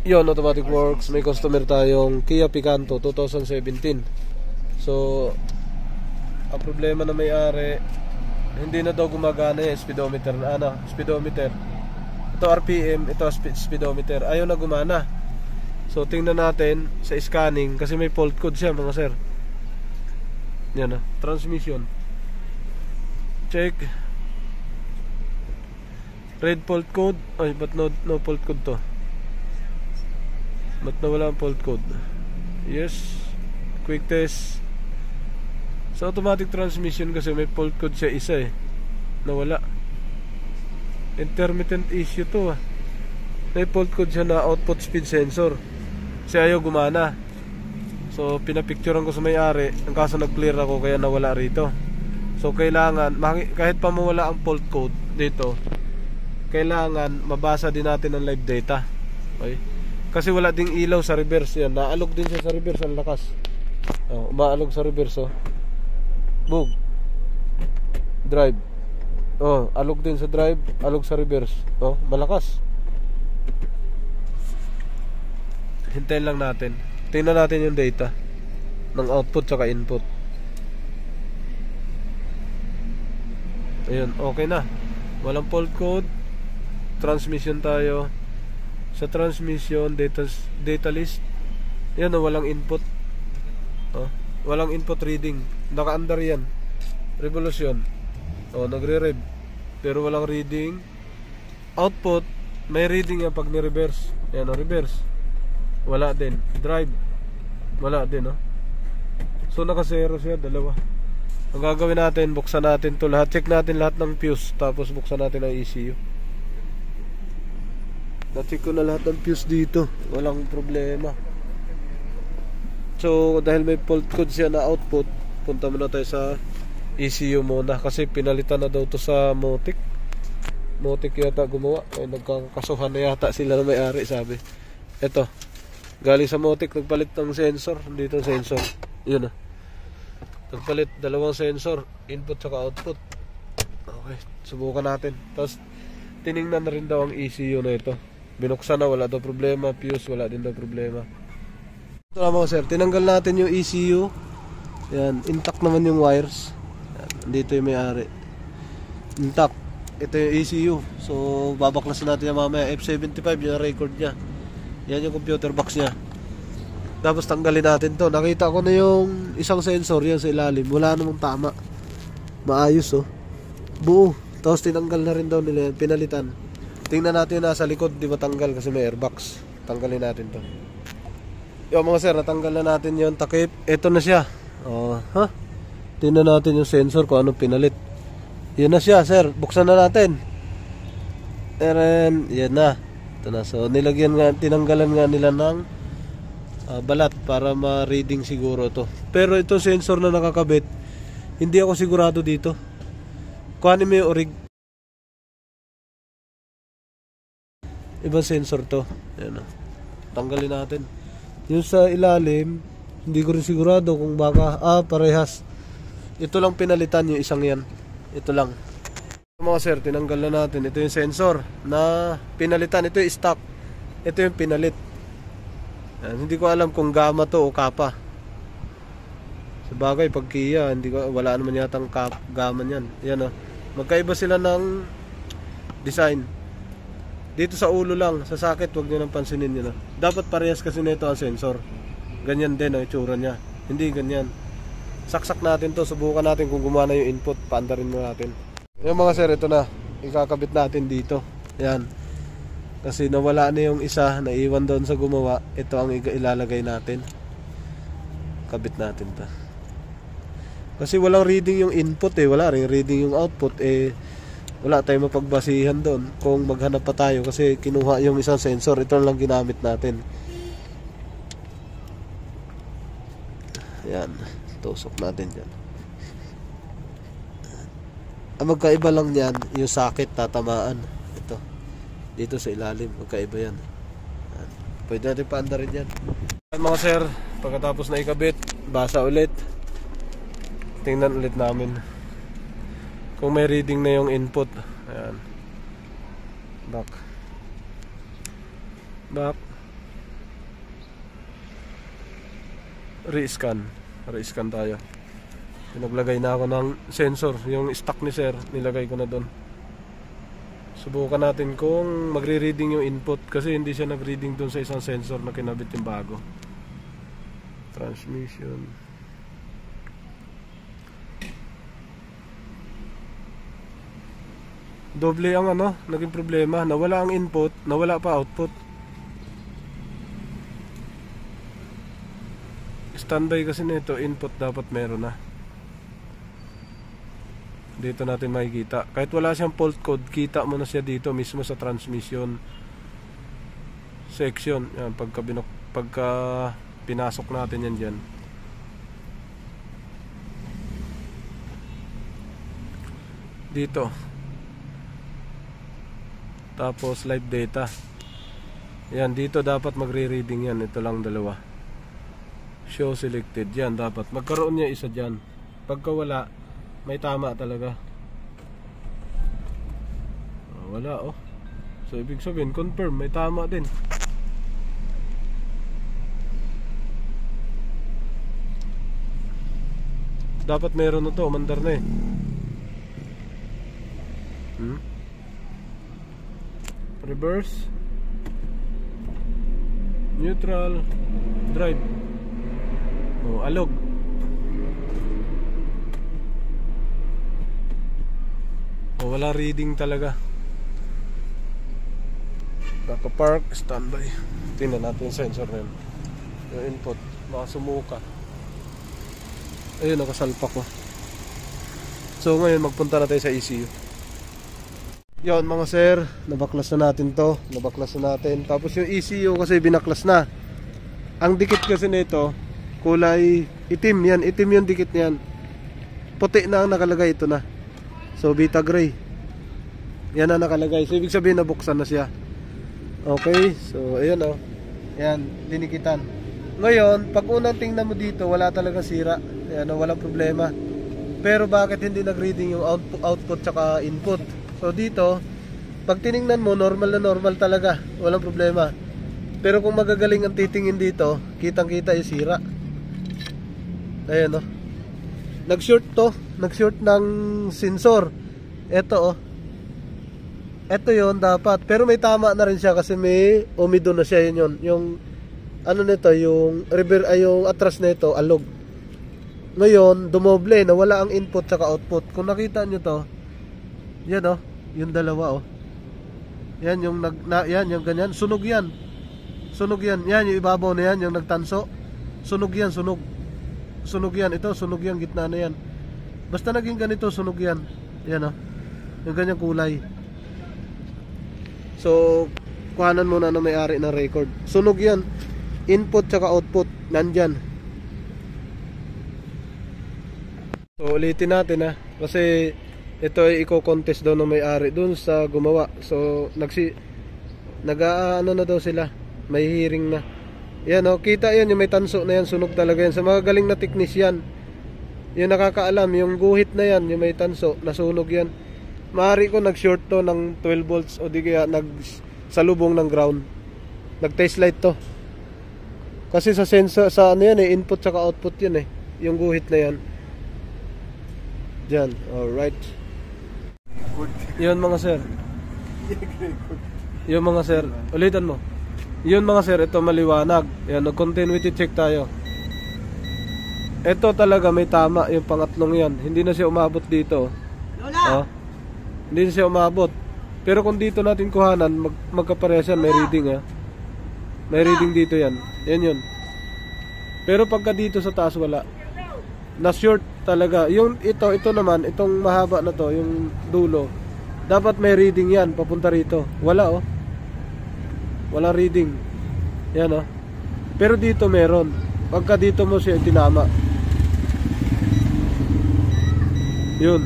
Yon, automatic works. May customer tayong Kia Picanto 2017. So ang problema na may-ari, hindi na daw gumagana yung speedometer. Speedometer. Ito RPM, ito speedometer. Ayaw na gumana. So tingnan natin sa scanning kasi may fault code siya mga sir. Yan na, transmission. Check. Red fault code. Ay, but no fault code to. Ba't nawala ang fault code? Yes. Quick test. Sa automatic transmission kasi may fault code siya isa nawala. Intermittent issue to May fault code siya na output speed sensor. Kasi ayaw gumana. So pinapicturean ko sa may-ari. Ang kaso nag-clear ako kaya nawala rito. So kailangan, kahit pa mawala ang fault code dito, kailangan mabasa din natin ang live data. Okay? Kasi wala ding ilaw sa reverse yan. Naalog din siya sa reverse. Ang lakas. Umaalog sa reverse Bug. Drive. Alog din sa drive. Alog sa reverse. Malakas. Hintayin lang natin. Tingnan natin yung data ng output saka input. Ayun, okay na. Walang fault code. Transmission tayo. Sa transmission data list. Yan walang input. Walang input reading. Naka-under yan. Revolution. Nagre-rev. Pero walang reading. Output, may reading yan pag ni-reverse. Yan reverse. Wala din. Drive. Wala din So naka-zero siya, dalawa. Ang gagawin natin, buksan natin to lahat. Check natin lahat ng fuse. Tapos buksan natin ang ECU. Na-check ko na lahat ng fuse dito. Walang problema. So dahil may fault code siya na output, punta muna tayo sa ECU muna. Kasi pinalitan na daw to sa Motic. Motic yata gumawa. Ay nagkakasuhan na yata sila na may-ari, sabi. Ito, galing sa Motic, nagpalit ng sensor. Dito ang sensor. Yun nagpalit, dalawang sensor, input saka output. Okay, subukan natin. Tapos tiningnan na rin daw ang ECU na ito. Binuksan na, wala daw problema. Fuse, wala din daw problema. Ito na mga sir, tinanggal natin yung ECU. Yan, intact naman yung wires. Yan, dito yung may-ari. Intact. Ito yung ECU. So babaklasin natin yung mamaya. F75 yung record nya. Yan yung computer box nya. Tapos tanggalin natin to. Nakita ko na yung isang sensor yan sa ilalim. Wala namang tama. Maayos buo. Tapos tinanggal na rin daw nila yan. Pinalitan. Tingnan natin yung nasa likod. Di ba tanggal kasi may airbox. Tanggalin natin to. Yung mga sir, natanggal na natin yung takip. Ito na siya. Tingnan natin yung sensor kung anong pinalit. Yan na siya sir. Buksan na natin. Yan na. Ito na. So nilagyan nga, tinanggalan nga nila ng balat para ma-reading siguro to. Pero ito sensor na nakakabit, hindi ako sigurado dito. Kuhanin mo yung orig. Ibang sensor to. Yan tanggalin natin. Yung sa ilalim, hindi ko rin sigurado kung baka parehas. Ito lang pinalitan, yung isang yan. Ito lang. Mga sir, tinanggal na natin. Ito yung sensor na pinalitan. Ito yung stock. Ito yung pinalit. Yan, hindi ko alam kung gamma to o kappa. Sabagay pag Kia, wala naman yatang gamma niyan. Yan magkaiba sila ng design. Dito sa ulo lang, sa socket, wag niyo nang pansinin yun. Dapat parehas kasi nito ang sensor. Ganyan din ang itsura niya. Hindi ganyan. Saksak natin to, subukan natin kung gumana yung input. Paandarin mo natin. Yung mga sir, ito na. Ikakabit natin dito. Yan. Kasi nawala na yung isa, naiwan doon sa gumawa. Ito ang ilalagay natin. Kabit natin to. Kasi walang reading yung input wala rin reading yung output wala tayong mapagbasihan doon kung maghanap pa tayo kasi kinuha yung isang sensor. Ito lang ginamit natin. Yan, tusok natin dyan. Ang magkaiba lang yan, yung socket tatamaan. Ito, dito sa ilalim, magkaiba yan. Pwede natin paandarin yan. Mga sir, pagkatapos na ikabit, basa ulit. Tingnan ulit namin kung may reading na yung input. Ayan. Back. re-scan tayo. Pinaglagay na ako ng sensor, yung stock ni sir nilagay ko na doon. Subukan natin kung magre-reading yung input, kasi hindi siya nag-reading doon sa isang sensor na kinabit yung bago. Transmission. Doble ang naging problema. Nawala ang input, nawala pa output. Standby kasi nito, input dapat meron na. Dito natin makikita. Kahit wala siyang fault code, kita mo na siya dito mismo sa transmission section. Yan, pagka pinasok natin yan dyan. Dito. Tapos live data. Yan, dito dapat magre-reading yan. Ito lang dalawa. Show selected. Yan, dapat magkaroon niya isa dyan. Pagka wala, may tama talaga. Wala So ibig sabihin, confirm, may tama din. Dapat meron na to, mandar na eh. Reverse, neutral, drive. Alog. Wala reading talaga. Naka-park, standby. Tingnan natin yung sensor na yun. Yung input, baka sumuka. Ayun, nakasalpak ko. So ngayon magpunta na tayo sa ECU. Yon mga sir, nabaklas na natin to. Nabaklas na natin. Tapos yung ECU kasi binaklas na. Ang dikit kasi nito kulay itim. Yan, itim yung dikit niyan. Puti na ang nakalagay, ito na. So Vita gray. Yan na nakalagay. So ibig sabihin nabuksan na siya. Okay, so ayan yan, dinikitan. Ngayon, pag unang tingnan mo dito, wala talaga sira. Ayan, walang problema. Pero bakit hindi nag-reading yung output tsaka input? So dito, pag tiningnan mo, normal na normal talaga. Walang problema. Pero kung magagaling ang titingin dito, kitang-kita yung sira. Ayan nag-short to. Nag-short ng sensor. Ito Ito yon dapat. Pero may tama na rin siya kasi may umido na siya. Yun. Yung nito, yung yung atras nito, alog. Ngayon, dumoble. Nawala ang input saka output. Kung nakita nyo to, yan yung dalawa yan yung yan yung ganyan, sunog yan. Yan yung ibabaw na yan, yung nagtanso. Sunog yan. Ito, sunog yan, gitna na yan. Basta naging ganito, sunog yan. Yan yung ganyang kulay. So kuhanan muna na may-ari ng record. Sunog yan. Input tsaka output nandyan. So ulitin natin kasi ito ay i-contest daw ng may-ari dun sa gumawa. So nag-aano na daw sila. May hearing na. Yan kita yan, yung may tanso na yan, sunog talaga yan. Sa mga galing na technician, yung nakakaalam, yung guhit na yan, yung may tanso, nasunog yan. Maaari ko nag-short to ng 12 volts o di kaya nagsalubong ng ground. Nag-test light to. Kasi sa sensor, sa yan input saka output yan yung guhit na yan. Diyan, alright. Yun mga sir. Yun mga sir, ulitan mo. Yun mga sir, ito maliwanag. Yan, nag-continuity check tayo. Ito talaga may tama, yung pangatlong yan. Hindi na siya umabot dito. Lola! Hindi na siya umabot. Pero kung dito natin kuhanan, magkaparehas yan, may reading May reading dito yan. Yan yun. Pero pagka dito sa taas wala. Na-short talaga. Yung ito naman, itong mahaba na to, yung dulo. Dapat may reading yan, papunta rito. Wala Wala reading. Yan Pero dito meron. Pagka dito mo siya tinama. Yun.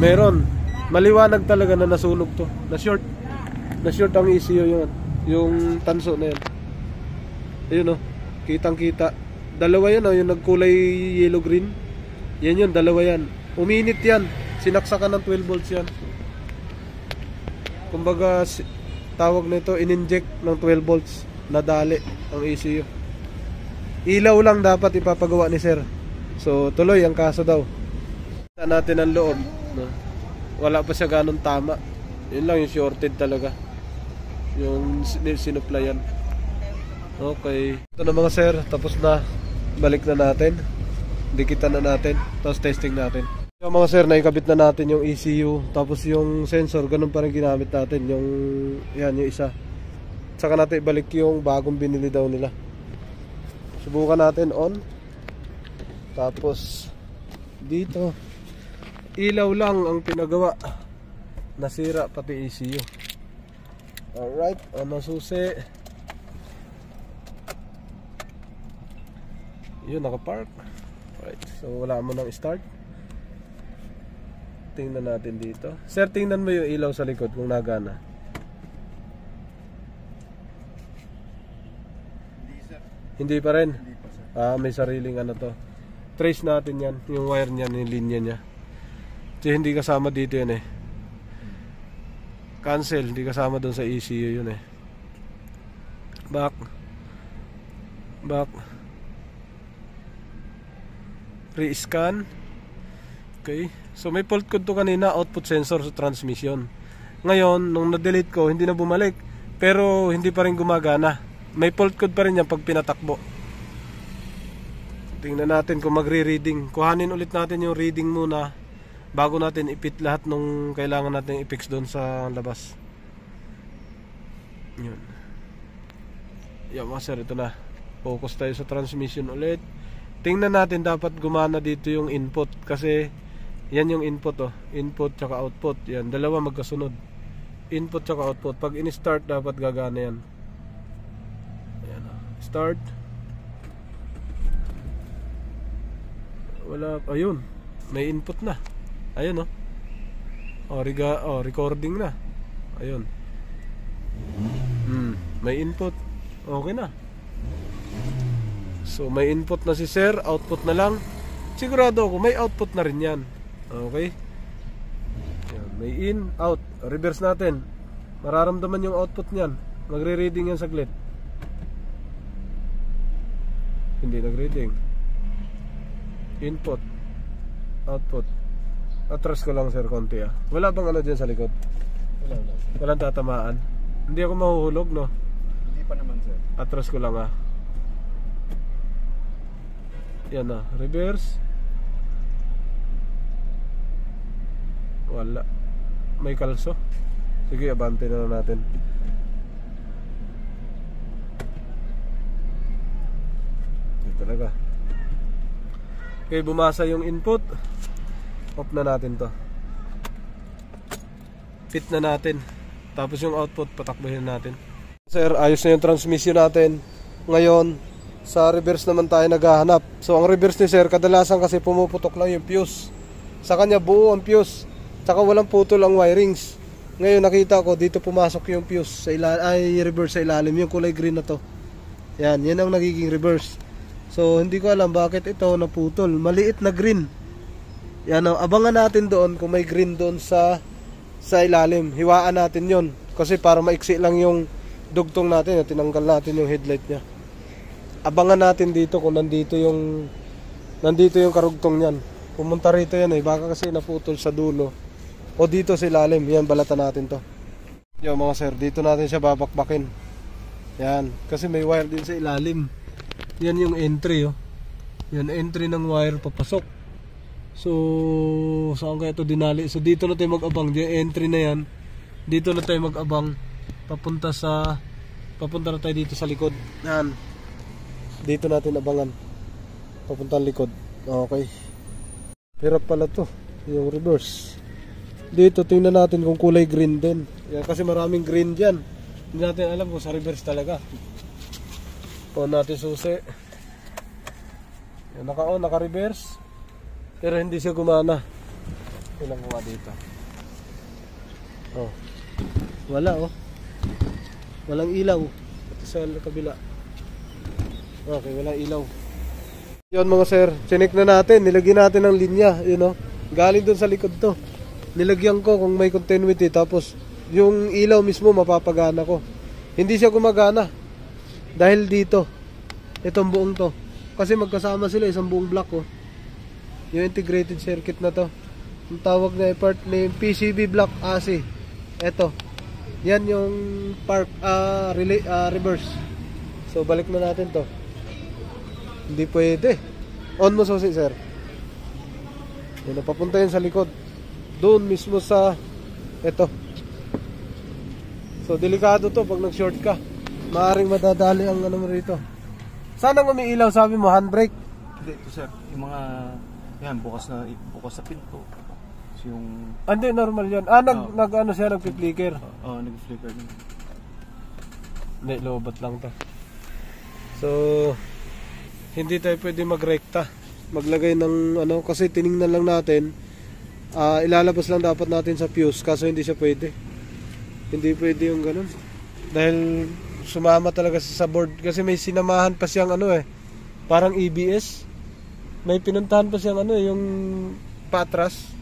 Meron. Maliwanag talaga na nasunog to. Na-short. Na-short ang ECU yun. Yung tanso na yan. Ayun kitang-kita. Dalawa yan yung nagkulay yellow-green. Yan yun, dalawa yan. Uminit yan. Sinaksakan ng 12 volts yan. Kumbaga tawag nito, in-inject ng 12 volts. Nadali ang ECU. Ilaw lang dapat ipapagawa ni sir. So tuloy ang kaso daw. Tingnan natin ang loob, no? Wala pa siya ganun tama. Yun lang yung shorted talaga. Yung sinuplayan. Okay. Ito na mga sir, tapos na. Balik na natin. Dikitan na natin. Tapos testing natin. Yung mga sir, naikabit na natin yung ECU. Tapos yung sensor, ganun pa rin ginamit natin. Yan, yung isa. Saka natin ibalik yung bagong binili daw nila. Subukan natin on. Tapos dito ilaw lang ang pinagawa. Nasira pati ECU. Alright, ano susi. Yun, nakapark. Alright, so wala mo nang start. Tingnan natin dito. Sir, tingnan mo yung ilaw sa likod kung nagana. Hindi sir. Hindi pa rin? Hindi pa sir. May sariling ano to. Trace natin yan, yung wire niyan, yung linya niya. Kasi hindi kasama dito yun eh. Cancel, hindi kasama doon sa ECU yun eh. Back. Re-scan. Okay. So may fault code to kanina, output sensor sa transmission. Ngayon, nung na-delete ko, hindi na bumalik. Pero hindi pa rin gumagana. May fault code pa rin yan pag pinatakbo. Tingnan natin kung magre-reading. Kuhanin ulit natin yung reading muna bago natin ipit lahat nung kailangan natin i-fix doon sa labas. Yun. Yan mga sir, ito na. Focus tayo sa transmission ulit. Tingnan natin, dapat gumana dito yung input. Kasi yan yung input oh. Input tsaka output. Yan, dalawa magkasunod. Input tsaka output. Pag in-start, dapat gagana yan. Ayan oh. Start. Wala, ayun. May input na. Ayun oh. Recording na. Ayun. May input. Okay na. So may input na si sir, output na lang. Sigurado ako may output na rin yan. Okay? Yan, may in, out. Reverse natin. Mararamdaman yung output niyan. Magre-reading yan saglit. Hindi nag-reading. Input, output. Atras ko lang sir konti ah. Wala bang ano dyan sa likod? Wala. Walang tatamaan. Hindi ako mahuhulog no? Hindi pa naman sir. Atras ko lang ah. Yan na, reverse. Wala. May kalso. Sige, abante na natin. Ito talaga. Okay, bumasa yung input. Off na natin to. Fit na natin. Tapos yung output, patakbuhin natin. Sir, ayos na yung transmission natin. Ngayon, sa reverse naman tayo naghahanap. So ang reverse ni sir, kadalasan kasi pumuputok lang yung fuse. Sa kanya buo ang fuse. Tsaka walang putol ang wirings. Ngayon nakita ko dito pumasok yung fuse sa reverse sa ilalim, yung kulay green na to. Yan ang nagiging reverse. So hindi ko alam bakit ito naputol. Maliit na green. Yan oh, abangan natin doon kung may green doon sa ilalim. Hiwaan natin yon kasi para maiksi lang yung dugtong natin. Tinanggal natin yung headlight niya. Abangan natin dito kung nandito yung karugtong niyan. Pumunta rito yan eh, baka kasi naputol sa dulo o dito sa ilalim. Yan, balatan natin to. Yo mga sir, dito natin siya babakbakin. Yan, kasi may wire din sa ilalim. Yan yung entry oh. Yan, entry ng wire papasok. So saan kaya ito dinali? So dito na tayo mag-abang. Yung entry na yan, dito na tayo mag-abang. Papunta na tayo dito sa likod. Yan, dito natin abangan papuntang likod. Okay, hirap pala to yung reverse. Dito tingnan natin kung kulay green din. Yan, kasi maraming green dyan. Hindi natin alam kung sa reverse talaga. On natin susi. Yan, naka-on, naka-reverse. Pero hindi siya gumana. Ilang kuha dito. Oh, wala oh. Walang ilaw. Ito sa kabila. Okay, walang ilaw. Yun mga sir, chinek na natin. Nilagyan natin ng linya. You know? Galing dun sa likod to. Nilagyan ko kung may continuity. Tapos yung ilaw mismo mapapagana ko. Hindi siya gumagana. Dahil dito. Itong buong to. Kasi magkasama sila, isang buong block oh. Yung integrated circuit na to. Ang tawag na part na yung PCB block AC. Eto. Yan yung park relay, reverse. So balik na natin to. Hindi pwede. On mo susi, sir. Yan, napapunta yun sa likod. Doon mismo sa eto. So delikado to pag nag-short ka. Maaring madadali ang ano mo rito. Saan ang umiilaw, sabi mo, handbrake? Hindi, ito sir. Yung mga, yan, bukas na pinto. So yung, Hindi, normal yan. Nag-ano siya, nag-flicker. nag-flicker din. Hindi, lobat lang to. So, hindi tayo pwede magrekta. Maglagay ng ano, kasi tiningnan lang natin. Ilalabas lang dapat natin sa fuse, kaso hindi siya pwede. Hindi pwede yung ganun. Dahil sumama talaga sa board. Kasi may sinamahan pa siyang ano parang EBS. May pinuntahan pa siyang ano yung patras.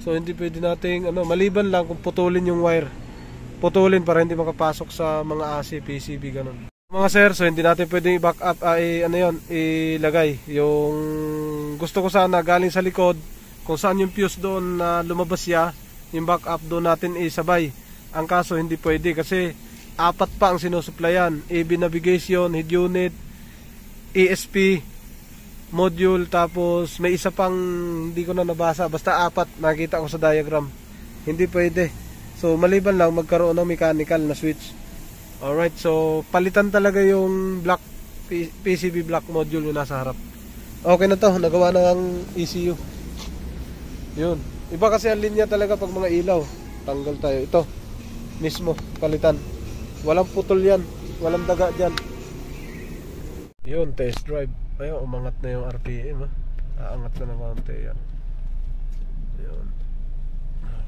So hindi pwede nating ano, maliban lang kung putulin yung wire. Putulin para hindi makapasok sa mga AC, PCB ganun. Mga sir, so hindi natin pwedeng i-back up ilagay yung gusto ko sana galing sa likod, kung saan yung fuse doon na lumabas siya, yung back up doon natin isabay. Ang kaso hindi pwede kasi 4 pa ang sinusuplayan. AB navigation, head unit, ESP module, tapos may isa pang hindi ko na nabasa, basta 4 nakita ko sa diagram. Hindi pwede. So maliban lang magkaroon ng mechanical na switch. Alright, so palitan talaga yung black PCB black module yung nasa harap. Okay na to, nagawa na ang ECU. Yun. Iba kasi ang linya talaga pag mga ilaw. Tanggal tayo. Ito mismo, palitan. Walang putol yan, walang daga dyan. Yun, test drive. Ayun, umangat na yung RPM aangat na ng konti yan. Yun.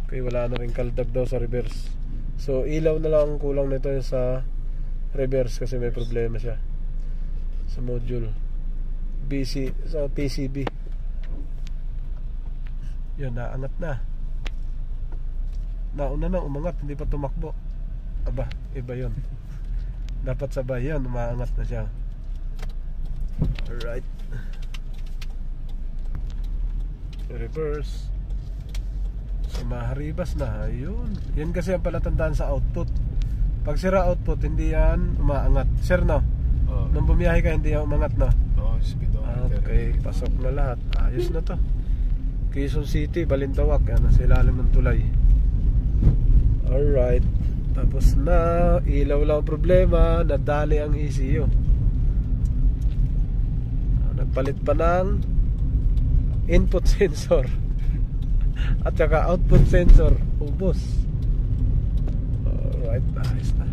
Okay, wala na rin kaldag daw sa reverse. So ilaw na lang ang kulang nito sa reverse kasi may problema siya sa module sa PCB. Yun, naangat na. Nauna nang umangat, hindi pa tumakbo. Aba, iba yun. Dapat sabay yan, umaangat na siya. Alright. Reverse. So maharibas na. Ayun. Yan kasi ang palatandaan sa output. Pag sira output, hindi yan umaangat. Sir, no? Nung bumiyahe ka, hindi yan umangat, no? Speedometer. Okay, pasok na lahat. Ayos na to. Quezon City, Balintawak. Yan, sa ilalim ng tulay. Alright. Tapos na, ilaw lang ang problema, nadali ang ECU. Nagpalit pa ng input sensor at saka output sensor. Ubos. Alright, ayos na.